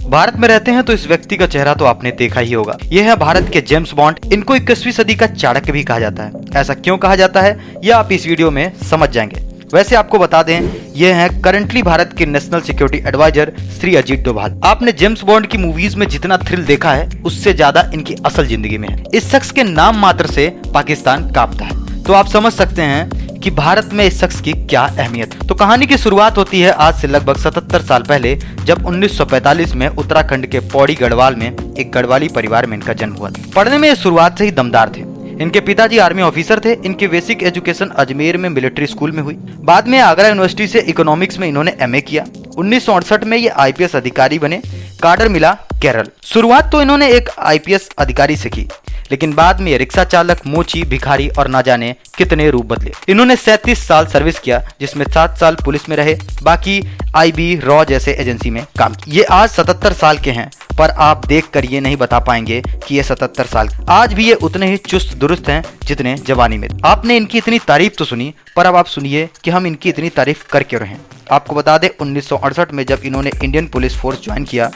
भारत में रहते हैं तो इस व्यक्ति का चेहरा तो आपने देखा ही होगा। यह है भारत के जेम्स बॉन्ड। इनको 21वीं सदी का चाणक्य भी कहा जाता है। ऐसा क्यों कहा जाता है यह आप इस वीडियो में समझ जाएंगे। वैसे आपको बता दें, ये हैं करंटली भारत के national security adviser Shri Ajit Doval. आपने जेम्स बॉन्ड की मूवीज में जितना थ्रिल देखा है उससे ज्यादा इनकी असल जिंदगी में है। इस शख्स के नाम मात्र से पाकिस्तान कांपता है, तो आप समझ सकते हैं कि भारत में इस शख्स की क्या अहमियत है। तो कहानी की शुरुआत होती है आज से लगभग 77 साल पहले, जब 1945 में उत्तराखंड के पौड़ी गढ़वाल में एक गढ़वाली परिवार में इनका जन्म हुआ था। पढ़ने में ये शुरुआत से ही दमदार थे। इनके पिताजी आर्मी ऑफिसर थे। इनकी बेसिक एजुकेशन अजमेर में मिलिट्री स्कूल में हुई। बाद में आगरा यूनिवर्सिटी से इकोनॉमिक्स में इन्होंने एमए किया। 1968 में ये आईपीएस अधिकारी बने। काडर मिला केरल। शुरुआत तो इन्होंने एक आईपीएस अधिकारी से की, लेकिन बाद में रिक्शा चालक, मोची, भिखारी और ना जाने कितने रूप बदले। इन्होंने 37 साल सर्विस किया, जिसमें 7 साल पुलिस में रहे, बाकी आईबी, रॉ जैसे एजेंसी में काम किया। ये आज 77 साल के हैं, पर आप देखकर ये नहीं बता पाएंगे कि ये 77 साल। आज भी ये उतने ही चुस्त दुरुस्त हैं जितने जवानी में। आपने इनकी इतनी तारीफ तो सुनी, पर अब आप सुनिए कि हम इनकी इतनी तारीफ कर क्यों रहे हैं। आपको बता दें, 1968 में जब इन्होंने इंडियन पुलिस फोर्स ज्वाइन किया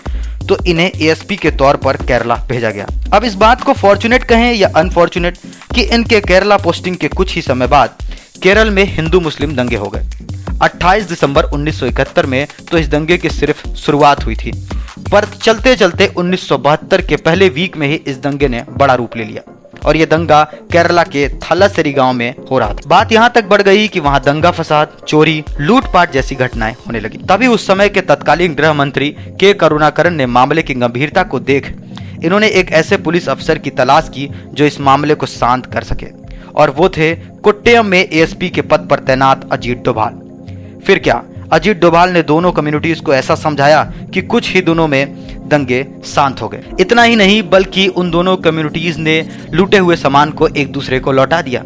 तो इन्हें एएसपी के तौर पर केरला भेजा गया। अब इस बात को फॉर्चुनेट कहें या अनफॉर्चुनेट कि इनके केरला पोस्टिंग के कुछ ही समय बाद केरल में हिंदू मुस्लिम दंगे हो गए। 28 दिसंबर 1971 में तो इस दंगे की सिर्फ शुरुआत हुई थी, पर चलते चलते 1972 के पहले वीक में ही इस दंगे ने बड़ा रूप ले लिया और ये दंगा केरला के थालासेरी गांव में हो रहा था। बात यहां तक बढ़ गई कि वहां दंगा फसाद, चोरी, लूटपाट जैसी घटनाएं होने लगी। तभी उस समय के तत्कालीन गृह मंत्री के करुणाकरन ने मामले की गंभीरता को देख इन्होंने एक ऐसे पुलिस अफसर की तलाश की जो इस मामले को शांत कर सके, और वो थे कोट्टयम में एएसपी के पद पर तैनात अजीत डोभाल। फिर क्या, अजीत डोभाल ने दोनों कम्युनिटीज को ऐसा समझाया कि कुछ ही दिनों में दंगे शांत हो गए। इतना ही नहीं, बल्कि उन दोनों कम्युनिटीज ने लूटे हुए सामान को एक दूसरे को लौटा दिया।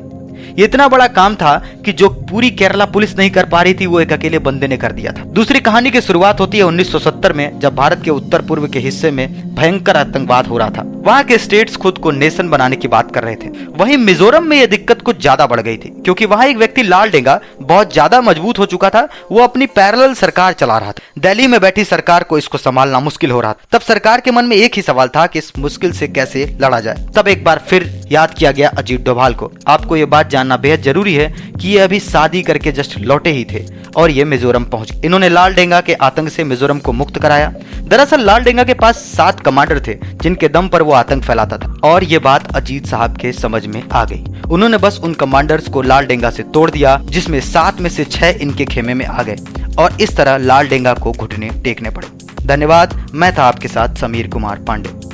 ये इतना बड़ा काम था कि जो पूरी केरला पुलिस नहीं कर पा रही थी वो एक अकेले बंदे ने कर दिया था। दूसरी कहानी की शुरुआत होती है 1970 में, जब भारत के उत्तर पूर्व के हिस्से में भयंकर आतंकवाद हो रहा था। वहां के स्टेट्स खुद को नेशन बनाने की बात कर रहे थे। वहीं मिजोरम में यह दिक्कत कुछ ज्यादा बढ़ गई थी, क्योंकि वहां एक व्यक्ति लाल डेंगा बहुत ज्यादा मजबूत हो चुका था। वो अपनी पैरेलल सरकार चला रहा था। दिल्ली में बैठी सरकार को इसको संभालना मुश्किल हो रहा था। तब सरकार के मन में एक ही सवाल था कि इस मुश्किल से कैसे लड़ा जाए। तब एक बार फिर याद किया गया अजीत डोभाल को। आपको ये बात जानना बेहद जरूरी है कि ये अभी शादी करके जस्ट लौटे ही थे और ये मिजोरम पहुंच गए। इन्होंने लाल डेंगा के आतंक से मिजोरम को मुक्त कराया। दरअसल लाल डेंगा के पास 7 कमांडर थे जिनके दम पर वो आतंक फैलाता था, और ये बात अजीत साहब के समझ में आ गई। उन्होंने बस उन कमांडर्स को लाल डेंगा से तोड़ दिया, जिसमें 7 में से 6 इनके खेमे में आ गए, और इस तरह लाल डेंगा को घुटने टेकने पड़े। धन्यवाद। मैं था आपके साथ समीर कुमार पांडे।